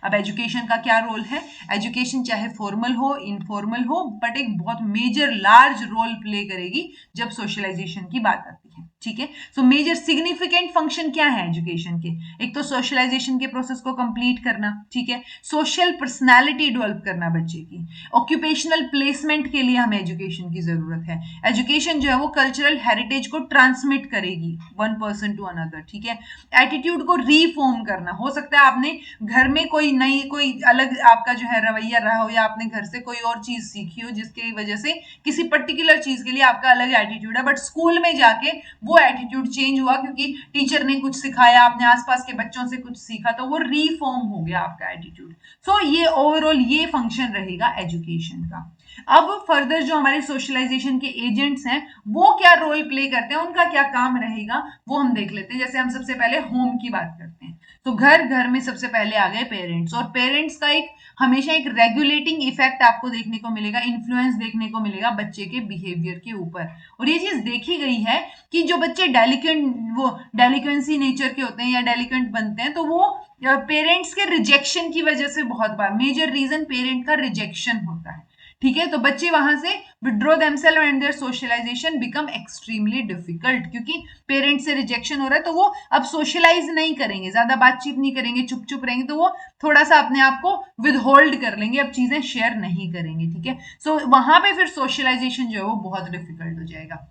अब एजुकेशन का क्या रोल है, एजुकेशन चाहे फॉर्मल हो इनफॉर्मल हो, बट एक बहुत मेजर लार्ज रोल प्ले करेगी जब सोशलाइजेशन की बात आती है। ठीक है, सो मेजर सिग्निफिकेंट फंक्शन क्या है एजुकेशन के, एक तो सोशलाइजेशन के प्रोसेस को कंप्लीट करना, ठीक है, सोशल पर्सनालिटी डेवलप करना बच्चे की, ऑक्यूपेशनल प्लेसमेंट के लिए हमें एजुकेशन की जरूरत है, एजुकेशन जो है वो कल्चरल हेरिटेज को ट्रांसमिट करेगी वन पर्सन टू अनदर। ठीक है, एटीट्यूड को रीफॉर्म करना, हो सकता है आपने घर में कोई अलग आपका जो है रवैया रहा हो, या आपने घर से कोई और चीज सीखी हो जिसकी वजह से किसी पर्टिकुलर चीज के लिए आपका अलग एटीट्यूड है, बट स्कूल में जाके वो एटीट्यूड चेंज हुआ क्योंकि टीचर ने कुछ सिखाया, आपने आसपास के बच्चों से कुछ सीखा, तो वो रीफॉर्म हो गया आपका एटीट्यूड। सो ये ओवरऑल ये फंक्शन रहेगा एजुकेशन का। अब फर्दर जो हमारे सोशलाइजेशन के एजेंट्स हैं वो क्या रोल प्ले करते हैं, उनका क्या काम रहेगा, वो हम देख लेते हैं। जैसे हम सबसे पहले होम की बात करते हैं, तो घर में सबसे पहले आ गए पेरेंट्स, और पेरेंट्स का हमेशा एक रेगुलेटिंग इफेक्ट आपको देखने को मिलेगा, इन्फ्लुएंस देखने को मिलेगा बच्चे के बिहेवियर के ऊपर। और ये चीज देखी गई है कि जो बच्चे डेलिक्वेंसी नेचर के होते हैं या डेलिक्वेंट बनते हैं, तो वो पेरेंट्स के रिजेक्शन की वजह से, बहुत बार मेजर रीजन पेरेंट का रिजेक्शन होता है। ठीक है, तो बच्चे वहां से withdraw themselves and their socialization become extremely difficult, क्योंकि पेरेंट्स से रिजेक्शन हो रहा है तो वो अब सोशलाइज नहीं करेंगे, ज्यादा बातचीत नहीं करेंगे, चुप चुप रहेंगे, तो वो थोड़ा सा अपने आप को विद होल्ड कर लेंगे, अब चीजें शेयर नहीं करेंगे। ठीक है, सो वहां पे फिर सोशलाइजेशन जो है वो बहुत डिफिकल्ट हो जाएगा।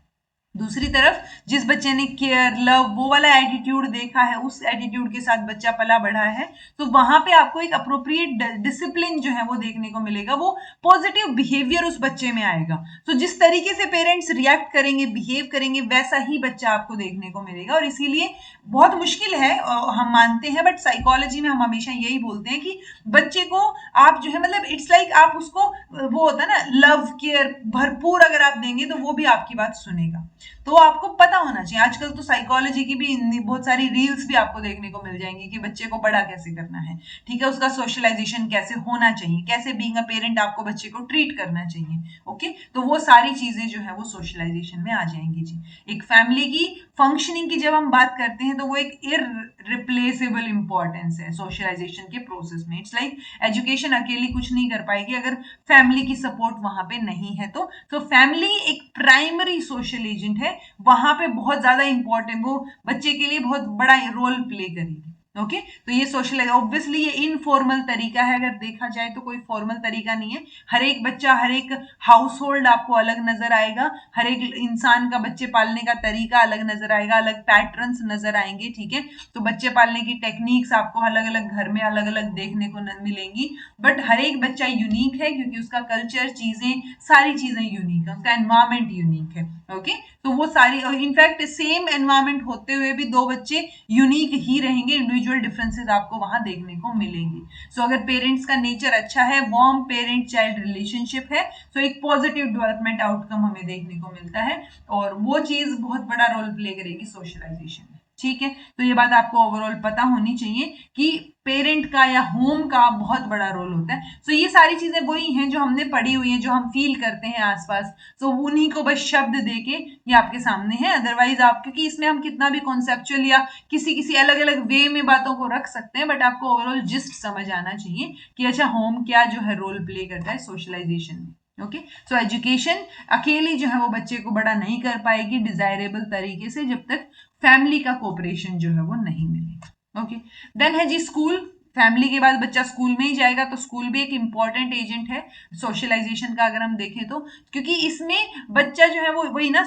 दूसरी तरफ जिस बच्चे ने केयर, लव, वो वाला एटीट्यूड देखा है, उस एटीट्यूड के साथ बच्चा पला बढ़ा है, तो वहां पे आपको एक अप्रोप्रिएट डिसिप्लिन जो है वो देखने को मिलेगा, वो पॉजिटिव बिहेवियर उस बच्चे में आएगा। तो जिस तरीके से पेरेंट्स रिएक्ट करेंगे, बिहेव करेंगे, वैसा ही बच्चा आपको देखने को मिलेगा। और इसीलिए बहुत मुश्किल है, हम मानते हैं, बट साइकोलॉजी में हम हमेशा यही बोलते हैं कि बच्चे को आप जो है मतलब इट्स लाइक आप उसको, वो होता है ना, लव केयर भरपूर अगर आप देंगे तो वो भी आपकी बात सुनेगा। तो आपको पता होना चाहिए, आजकल तो साइकोलॉजी की भी बहुत सारी रील्स भी आपको देखने को मिल जाएंगी कि बच्चे को बड़ा कैसे करना है, ठीक है, उसका सोशलाइजेशन कैसे होना चाहिए, कैसे बीइंग अ पेरेंट आपको बच्चे को ट्रीट करना चाहिए। ओके, तो वो सारी चीजें जो है वो सोशलाइजेशन में आ जाएंगी जी। एक फैमिली की फंक्शनिंग की जब हम बात करते हैं तो वो एक इररिप्लेसेबल इंपॉर्टेंस है सोशलाइजेशन के प्रोसेस में। इट्स लाइक एजुकेशन अकेली कुछ नहीं कर पाएगी अगर फैमिली की सपोर्ट वहां पे नहीं है। तो फैमिली एक प्राइमरी सोशल एजेंट है, वहां पे बहुत ज्यादा इंपॉर्टेंट, वो बच्चे के लिए बहुत बड़ा रोल प्ले करेगी। ओके, तो ये सोशल, ऑब्वियसली ये इनफॉर्मल तरीका है, अगर देखा जाए तो कोई फॉर्मल तरीका नहीं है। हर एक बच्चा, हर एक हाउस होल्ड आपको अलग नजर आएगा, हर एक इंसान का बच्चे पालने का तरीका अलग नजर आएगा, अलग पैटर्न्स नजर आएंगे। ठीक है, तो बच्चे पालने की टेक्निक्स आपको अलग अलग घर में अलग अलग देखने को मिलेंगी, बट हर एक बच्चा यूनिक है क्योंकि उसका कल्चर, चीजें, सारी चीजें यूनिक है, उसका एनवायरमेंट यूनिक है। ओके, तो वो सारी, इनफैक्ट सेम एनवायरमेंट होते हुए भी दो बच्चे यूनिक ही रहेंगे, इंडिविजुअल डिफरेंसेस आपको वहां देखने को मिलेंगी। सो अगर पेरेंट्स का नेचर अच्छा है, वार्म पेरेंट चाइल्ड रिलेशनशिप है, तो एक पॉजिटिव डेवलपमेंट आउटकम हमें देखने को मिलता है, और वो चीज बहुत बड़ा रोल प्ले करेगी सोशलाइजेशन में। ठीक है, तो ये बात आपको ओवरऑल पता होनी चाहिए कि पेरेंट का या होम का बहुत बड़ा रोल होता है। सो ये सारी चीजें वही हैं जो हमने पढ़ी हुई हैं, जो हम फील करते हैं आसपास, तो उन्हीं को बस शब्द देके ये आपके सामने है। अदरवाइज आप, क्योंकि इसमें हम कितना भी कॉन्सेप्चुअल या किसी किसी अलग अलग वे में बातों को रख सकते हैं, बट आपको ओवरऑल जिस्ट समझ आना चाहिए कि अच्छा होम क्या जो है रोल प्ले करता है सोशलाइजेशन में। ओके, सो एजुकेशन अकेली जो है वो बच्चे को बड़ा नहीं कर पाएगी डिजायरेबल तरीके से, जब तक फैमिली का कोऑपरेशन जो है वो नहीं मिलेगा। ओके, देन है जी स्कूल। फैमिली के बाद बच्चा स्कूल में ही जाएगा, तो स्कूल भी एक इंपॉर्टेंट एजेंट है सोशलाइजेशन का अगर हम देखें तो, क्योंकि इसमें बच्चा जो है वो वही ना,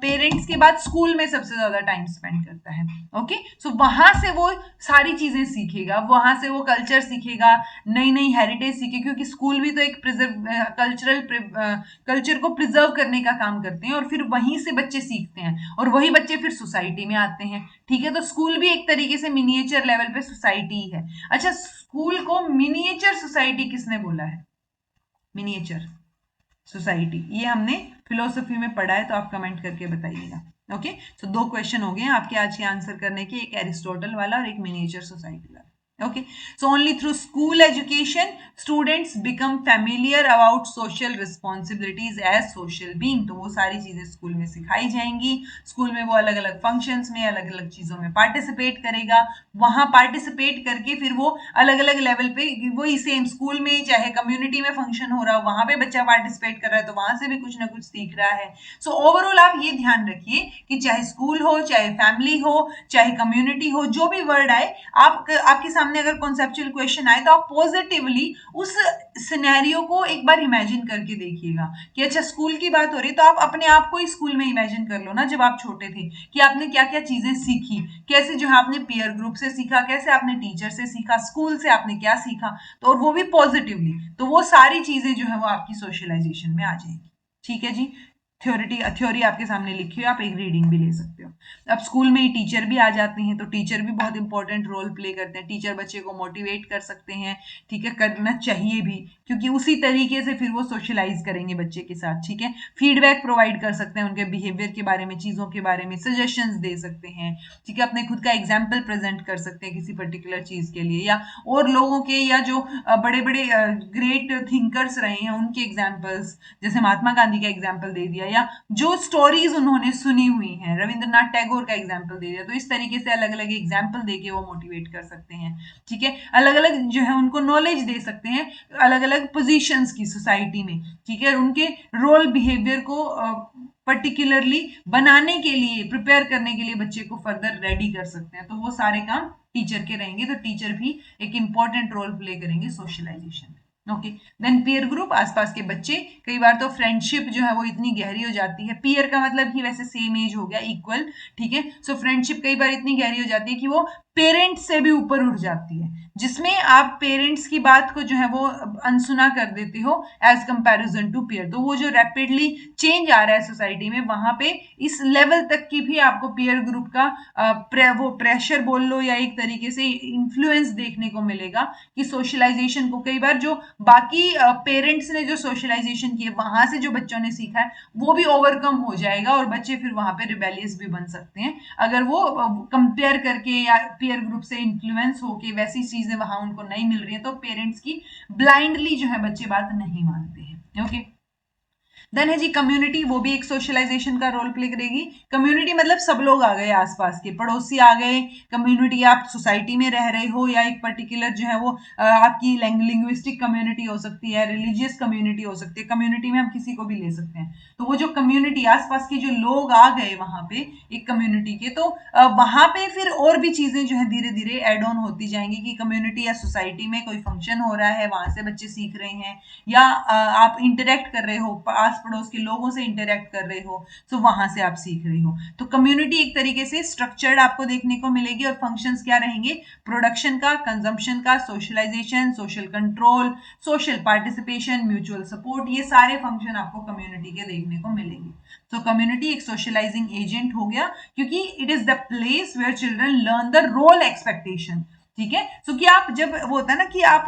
पेरेंट्स के बाद स्कूल में सबसे ज्यादा टाइम स्पेंड करता है। ओके, सो वहां से वो सारी चीजें सीखेगा, वहां से वो कल्चर सीखेगा, नई नई हेरिटेज सीखेगा, क्योंकि स्कूल भी तो एक कल्चर को प्रिजर्व करने का काम करते हैं, और फिर वहीं से बच्चे सीखते हैं, और वही बच्चे फिर सोसाइटी में आते हैं। ठीक है, तो स्कूल भी एक तरीके से मिनिएचर लेवल पे सोसाइटी है। अच्छा, स्कूल को मिनिएचर सोसाइटी किसने बोला है? मिनिएचर सोसाइटी, ये हमने फिलोसफी में पढ़ा है, तो आप कमेंट करके बताइएगा। ओके, तो दो क्वेश्चन हो गए आपके आज के आंसर करने के, एक एरिस्टोटल वाला और एक मिनिएचर सोसाइटी वाला। Okay, so only through school education students become familiar about social responsibilities as social being। तो वो सारी चीजें स्कूल में सिखाई जाएंगी, स्कूल में वो अलग अलग फंक्शंस में, अलग अलग चीजों में पार्टिसिपेट करेगा, वहां पार्टिसिपेट करके फिर वो अलग अलग लेवल पे, वही सेम स्कूल में चाहे कम्युनिटी में फंक्शन हो रहा हो, वहां पे बच्चा पार्टिसिपेट कर रहा है तो वहां से भी कुछ ना कुछ सीख रहा है। सो ओवरऑल आप ये ध्यान रखिए कि चाहे स्कूल हो, चाहे फैमिली हो, चाहे कम्युनिटी हो, जो भी वर्ड आए, आपके सामने अगर कॉन्सेप्चुअल क्वेश्चन आए तो आप पॉजिटिवली उस सिनेरियो को एक बार इमेजिन करके देखिएगा कि अच्छा स्कूल की बात हो रही है, तो आप अपने आप को ही स्कूल में इमेजिन कर लो ना, जब आप छोटे थे, कि आपने क्या क्या चीजें सीखी, कैसे जो है आपने पीयर ग्रुप से सीखा, कैसे आपने टीचर से सीखा, स्कूल से आपने क्या सीखा, तो और वो भी पॉजिटिवली, तो वो सारी चीजें जो है वो आपकी सोशलाइजेशन में आ जाएंगी। ठीक है जी, थ्योरी आपके सामने लिखी हो, आप एक रीडिंग भी ले सकते हो। अब स्कूल में ही टीचर भी आ जाते हैं, तो टीचर भी बहुत इंपॉर्टेंट रोल प्ले करते हैं। टीचर बच्चे को मोटिवेट कर सकते हैं, ठीक है, करना चाहिए भी, क्योंकि उसी तरीके से फिर वो सोशलाइज करेंगे बच्चे के साथ। ठीक है, फीडबैक प्रोवाइड कर सकते हैं उनके बिहेवियर के बारे में, चीजों के बारे में सजेशंस दे सकते हैं। ठीक है, अपने खुद का एग्जाम्पल प्रेजेंट कर सकते हैं किसी पर्टिकुलर चीज के लिए, या और लोगों के, या जो बड़े बड़े ग्रेट थिंकर्स रहे हैं उनके एग्जाम्पल्स, जैसे महात्मा गांधी का एग्जाम्पल दे दिया, या जो स्टोरीज उन्होंने सुनी हुई हैं, रविंद्रनाथ टैगोर का एग्जाम्पल दे दिया, तो इस तरीके से अलग अलग एग्जाम्पल देके वो मोटिवेट कर सकते हैं। ठीक है, अलग अलग जो है उनको नॉलेज दे सकते हैं अलग अलग पोजीशंस की सोसाइटी में। ठीक है, उनके रोल बिहेवियर को पर्टिकुलरली बनाने के लिए, प्रिपेयर करने के लिए बच्चे को फर्दर रेडी कर सकते हैं। तो वो सारे काम टीचर के रहेंगे, तो टीचर भी एक इंपॉर्टेंट रोल प्ले करेंगे सोशलाइजेशन में। ओके, देन पीयर ग्रुप, आसपास के बच्चे। कई बार तो फ्रेंडशिप जो है वो इतनी गहरी हो जाती है, पीयर का मतलब ही वैसे सेम एज हो गया, इक्वल। ठीक है, सो फ्रेंडशिप कई बार इतनी गहरी हो जाती है कि वो पेरेंट्स से भी ऊपर उठ जाती है, जिसमें आप पेरेंट्स की बात को जो है वो अनसुना कर देते हो एज कंपैरिजन टू पीयर। तो वो जो रैपिडली चेंज आ रहा है सोसाइटी में, वहां पे इस लेवल तक की भी आपको पीयर ग्रुप का वो प्रेशर बोल लो या एक तरीके से इन्फ्लुएंस देखने को मिलेगा कि सोशलाइजेशन को कई बार जो बाकी पेरेंट्स ने जो सोशलाइजेशन की है वहां से जो बच्चों ने सीखा है वो भी ओवरकम हो जाएगा, और बच्चे फिर वहां पे रिबेलियस भी बन सकते हैं अगर वो कंपेयर करके या पीयर ग्रुप से इन्फ्लुएंस होके वैसी चीजें वहां उनको नहीं मिल रही है, तो पेरेंट्स की ब्लाइंडली जो है बच्चे बात नहीं मानते हैं। ओके, देन है जी कम्युनिटी, वो भी एक सोशलाइजेशन का रोल प्ले करेगी। कम्युनिटी मतलब सब लोग आ गए, आसपास के पड़ोसी आ गए, कम्युनिटी आप सोसाइटी में रह रहे हो या एक पर्टिकुलर जो है वो आपकी लिंग्विस्टिक कम्युनिटी हो सकती है, रिलीजियस कम्युनिटी हो सकती है, कम्युनिटी में हम किसी को भी ले सकते हैं। तो वो जो कम्युनिटी, आसपास के जो लोग आ गए वहां पे एक कम्युनिटी के, तो वहां पे फिर और भी चीजें जो है धीरे धीरे एड ऑन होती जाएंगी कि कम्युनिटी या सोसाइटी में कोई फंक्शन हो रहा है, वहां से बच्चे सीख रहे हैं, या आप इंटरेक्ट कर रहे हो, आस पड़ोस के लोगों से इंटरेक्ट कर रहे हो, तो वहां से आप सीख रहे हो। तो कम्युनिटी एक तरीके से स्ट्रक्चर्ड आपको देखने को मिलेगी, और फंक्शंस क्या रहेंगे, प्रोडक्शन का, कंजम्पशन का, socialization, social control, social participation, mutual support, ये सारे फंक्शन आपको कम्युनिटी के देखने को मिलेंगे। तो कम्युनिटी एक सोशलाइजिंग एजेंट हो गया, क्योंकि it is the place where children learn the role expectation. ठीक है, सो कि आप जब वो होता है ना कि आप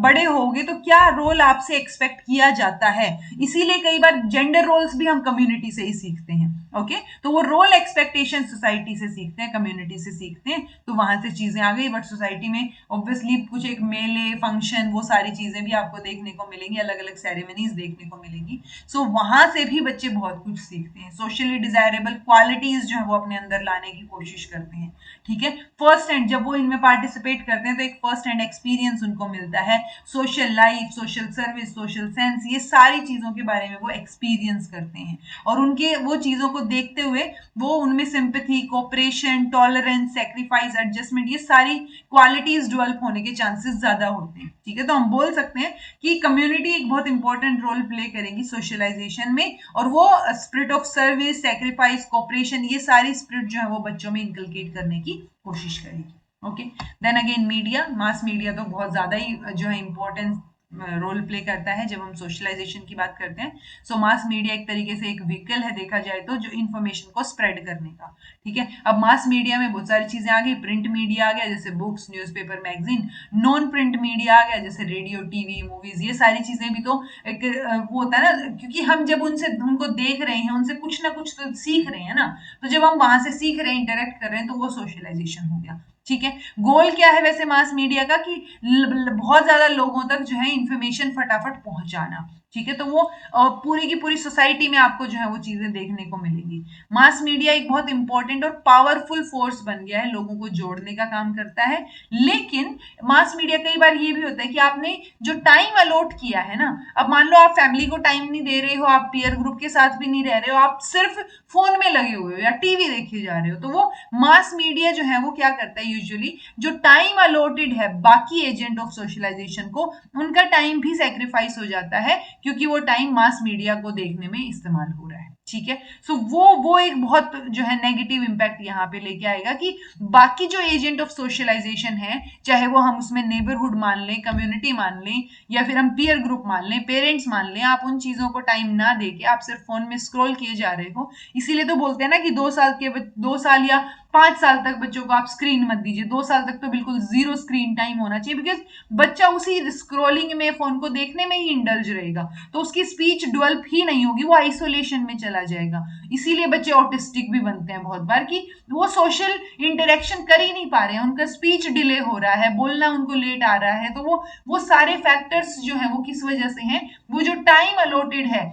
बड़े होगे तो क्या रोल आपसे एक्सपेक्ट किया जाता है, इसीलिए कई बार जेंडर रोल्स भी हम कम्युनिटी से ही सीखते हैं। ओके, तो वो रोल एक्सपेक्टेशन सोसाइटी से सीखते हैं, कम्युनिटी से सीखते हैं, तो वहां से चीजें आ गई। बट सोसाइटी में ऑब्वियसली कुछ एक मेले फंक्शन, वो सारी चीजें भी आपको देखने को मिलेंगी, अलग अलग सेरेमनीज देखने को मिलेंगी। सो वहां से भी बच्चे बहुत कुछ सीखते हैं, सोशली डिजायरेबल क्वालिटीज जो है वो अपने अंदर लाने की कोशिश करते हैं। ठीक है, फर्स्ट हैंड जब वो इनमें पार्टिसिपेट करते हैं तो एक फर्स्ट हैंड एक्सपीरियंस उनको मिलता है, social life, social service, social sense, ये सारी चीजों के बारे में वो एक्सपीरियंस करते हैं, और उनके वो चीजों को देखते हुए वो उनमें sympathy, cooperation, tolerance, sacrifice, adjustment, ये सारी क्वालिटीज डेवलप होने के चांसेस ज्यादा होते हैं। ठीक है, तो हम बोल सकते हैं कि कम्युनिटी एक बहुत इंपॉर्टेंट रोल प्ले करेगी सोशलाइजेशन में, और वो spirit of service, sacrifice, cooperation, ये सारी स्पिरिट जो है वो बच्चों में इनकलकेट करने की कोशिश करेगी। Okay, then again media, mass media तो बहुत ज्यादा ही जो है इंपॉर्टेंट रोल प्ले करता है जब हम सोशलाइजेशन की बात करते हैं। सो मास मीडिया एक तरीके से एक व्हीकल है देखा जाए तो, जो इन्फॉर्मेशन को स्प्रेड करने का। ठीक है, अब मास मीडिया में बहुत सारी चीजें आ गई, प्रिंट मीडिया आ गया जैसे books, newspaper, magazine, non print media आ गया जैसे रेडियो, टीवी, मूवीज, ये सारी चीजें भी तो एक वो होता है ना, क्योंकि हम जब उनको देख रहे हैं, उनसे कुछ ना कुछ तो सीख रहे हैं ना, तो जब हम वहां से सीख रहे हैं, इंटरेक्ट कर रहे हैं, तो वो सोशलाइजेशन हो गया। ठीक है, गोल क्या है वैसे मास मीडिया का, कि बहुत ज्यादा लोगों तक जो है इंफॉर्मेशन फटाफट पहुंचाना। ठीक है, तो वो पूरी की पूरी सोसाइटी में आपको जो है वो चीजें देखने को मिलेंगी। मास मीडिया एक बहुत इंपॉर्टेंट और पावरफुल फोर्स बन गया है, लोगों को जोड़ने का काम करता है। लेकिन मास मीडिया कई बार ये भी होता है कि आपने जो टाइम अलॉट किया है ना, अब मान लो आप फैमिली को टाइम नहीं दे रहे हो, आप पीयर ग्रुप के साथ भी नहीं रह रहे हो, आप सिर्फ फोन में लगे हुए हो या टीवी देखे जा रहे हो, तो वो मास मीडिया जो है वो क्या करता है, यूजुअली जो टाइम अलॉटेड है बाकी एजेंट ऑफ सोशलाइजेशन को, उनका टाइम भी सेक्रीफाइस हो जाता है, क्योंकि वो टाइम मास मीडिया को देखने में इस्तेमाल हो रहा है। ठीक है, सो वो एक बहुत जो है नेगेटिव इंपैक्ट यहाँ पे लेके आएगा कि बाकी जो एजेंट ऑफ सोशलाइजेशन है, चाहे वो हम उसमें नेबरहुड मान लें, कम्युनिटी मान लें, या फिर हम पीयर ग्रुप मान लें, पेरेंट्स मान लें, आप उन चीजों को टाइम ना देके आप सिर्फ फोन में स्क्रॉल किए जा रहे हो। इसीलिए तो बोलते हैं ना कि 2 साल या 5 साल तक बच्चों को आप स्क्रीन मत दीजिए, 2 साल तक तो बिल्कुल जीरो स्क्रीन टाइम होना चाहिए, बिकॉज बच्चा उसी स्क्रॉलिंग में, फोन को देखने में ही इंडल्ज रहेगा, तो उसकी स्पीच डेवलप ही नहीं होगी, वो आइसोलेशन में चला जाएगा। इसीलिए बच्चे ऑटिस्टिक भी बनते हैं बहुत बार, कि वो सोशल इंटरेक्शन कर ही नहीं पा रहे हैं, उनका स्पीच डिले हो रहा है, बोलना उनको लेट आ रहा है, तो वो सारे फैक्टर्स जो है वो किस वजह से हैं, वो जो टाइम अलॉटेड है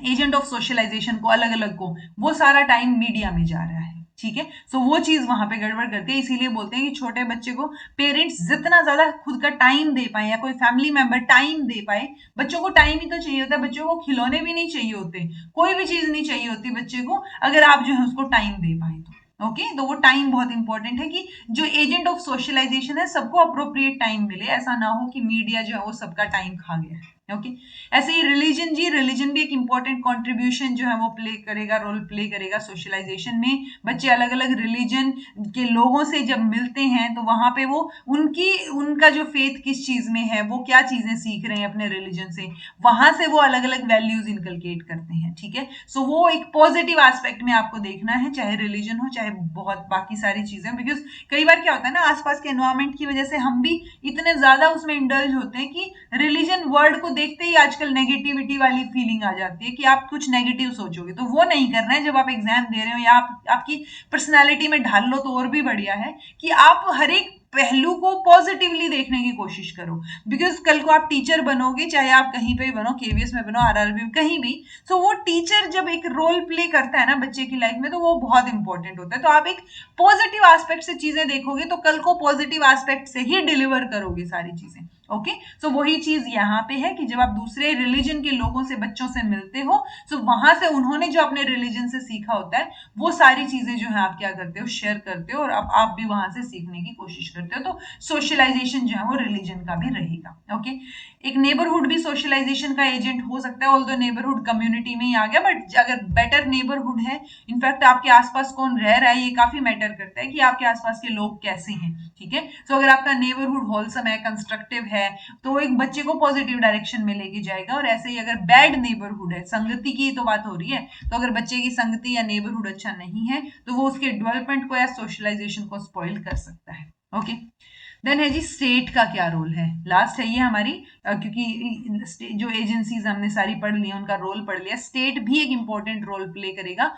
एजेंट ऑफ सोशलाइजेशन को, अलग अलग को, वो सारा टाइम मीडिया में जा रहा है, ठीक है। सो वो चीज वहां पे गड़बड़ करती है, इसीलिए बोलते हैं कि छोटे बच्चे को पेरेंट्स जितना ज्यादा खुद का टाइम दे पाए या कोई फैमिली मेंबर टाइम दे पाए, बच्चों को टाइम ही तो चाहिए होता है, बच्चों को खिलौने भी नहीं चाहिए होते, कोई भी चीज नहीं चाहिए होती बच्चे को, अगर आप जो है उसको टाइम दे पाए तो ओके। तो वो टाइम बहुत इंपॉर्टेंट है कि जो एजेंट ऑफ सोशलाइजेशन है सबको अप्रोप्रिएट टाइम मिले, ऐसा ना हो कि मीडिया जो है वो सबका टाइम खा गया है, ओके। ऐसे ही रिलीजन जी, रिलीजन भी एक इंपॉर्टेंट कंट्रीब्यूशन जो है वो प्ले करेगा, रोल प्ले करेगा सोशलाइजेशन में। बच्चे अलग अलग रिलीजन के लोगों से जब मिलते हैं तो वहां पे वो उनका जो फेथ किस चीज में है, वो क्या चीजें सीख रहे हैं अपने रिलीजन से, वहां से वो अलग अलग वैल्यूज इनकलकेट करते हैं, ठीक है। सो वो एक पॉजिटिव एस्पेक्ट में आपको देखना है, चाहे रिलीजन हो चाहे बहुत बाकी सारी चीजें, बिकॉज कई बार क्या होता है ना, आसपास के एनवायरमेंट की वजह से हम भी इतने ज्यादा उसमें इंडल्ज होते हैं कि रिलीजन वर्ड को देखते ही आजकल नेगेटिविटी वाली फीलिंग आ जाती है कि आप कुछ नेगेटिव सोचोगे, तो वो नहीं करना है। जब आप एग्जाम दे रहे हो या आपकी पर्सनालिटी में ढाल लो तो और भी बढ़िया है कि आप हर एक पहलू को पॉजिटिवली देखने की कोशिश करो, बिकॉज कल को आप टीचर बनोगे, चाहे आप कहीं पे भी बनो, केवीएस में बनो, आरआरबी में, कहीं भी। सो वो टीचर जब एक रोल प्ले करता है ना बच्चे की लाइफ में, तो वो बहुत इंपॉर्टेंट होता है। तो आप एक पॉजिटिव एस्पेक्ट से चीजें देखोगे तो कल को पॉजिटिव एस्पेक्ट से ही डिलीवर करोगे सारी चीजें, ओके। सो वही चीज यहाँ पे है कि जब आप दूसरे रिलीजन के लोगों से, बच्चों से मिलते हो, सो वहां से उन्होंने जो अपने रिलीजन से सीखा होता है वो सारी चीजें जो है आप क्या करते हो, शेयर करते हो, और आप भी वहां से सीखने की कोशिश करते हो। तो सोशलाइजेशन जो है वो रिलीजन का भी रहेगा, ओके। एक नेबरहुड भी सोशलाइजेशन का एजेंट हो सकता है, ऑल्दो नेबरहुड कम्युनिटी में ही आ गया, बट अगर बेटर नेबरहुड है, इनफैक्ट आपके आसपास कौन रह रहा है ये काफी मैटर करता है कि आपके आसपास के लोग कैसे हैं, ठीक है। सो अगर आपका नेबरहुड होलसम है, कंस्ट्रक्टिव है, तो एक बच्चे को पॉजिटिव डायरेक्शन में लेके जाएगा। और ऐसे ही अगर बैड नेबरहुड है, संगति की तो बात हो रही है, तो अगर बच्चे की संगति या नेबरहुड अच्छा नहीं है तो वो उसके डेवलपमेंट को या सोशलाइजेशन को स्पॉइल कर सकता है, ओके। देन है जी स्टेट का क्या रोल है, लास्ट है ये हमारी, क्योंकि जो एजेंसीज हमने सारी पढ़ ली उनका रोल पढ़ लिया, स्टेट भी एक इंपॉर्टेंट रोल प्ले करेगा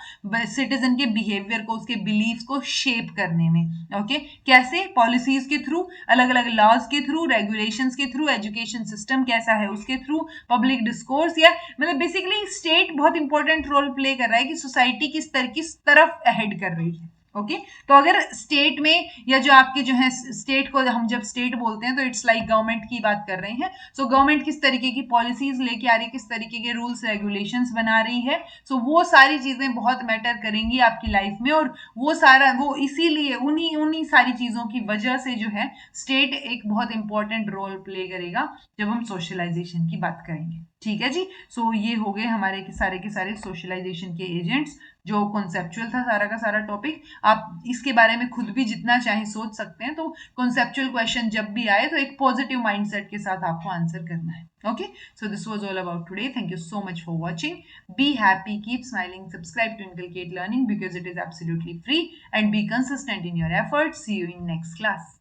सिटीजन के बिहेवियर को, उसके बिलीफ को शेप करने में, ओके। कैसे? पॉलिसीज के थ्रू, अलग अलग लॉज के थ्रू, रेगुलेशंस के थ्रू, एजुकेशन सिस्टम कैसा है उसके थ्रू, पब्लिक डिस्कोर्स, या मतलब बेसिकली स्टेट बहुत इंपॉर्टेंट रोल प्ले कर रहा है कि सोसाइटी किस तरफ हेड कर रही है, ओके। तो अगर स्टेट में या जो आपके जो है, स्टेट को हम जब स्टेट बोलते हैं तो इट्स लाइक गवर्नमेंट की बात कर रहे हैं। सो गवर्नमेंट किस तरीके की पॉलिसीज लेके आ रही है, किस तरीके के रूल्स रेगुलेशंस बना रही है, सो वो सारी चीजें बहुत मैटर करेंगी आपकी लाइफ में। और वो सारा वो इसीलिए उन्हीं उन्हीं सारी चीजों की वजह से जो है स्टेट एक बहुत इंपॉर्टेंट रोल प्ले करेगा जब हम सोशलाइजेशन की बात करेंगे, ठीक है जी। सो ये हो गए हमारे के सारे सोशलाइजेशन के एजेंट्स, जो कॉन्सेप्चुअल था सारा का सारा टॉपिक। आप इसके बारे में खुद भी जितना चाहे सोच सकते हैं। तो कॉन्सेप्चुअल क्वेश्चन जब भी आए तो एक पॉजिटिव माइंडसेट के साथ आपको आंसर करना है, okay. So this was all about today, thank you so much for watching, be happy, keep smiling, subscribe to Inculcate Learning because it is absolutely free, and be consistent in your efforts. See you in next class.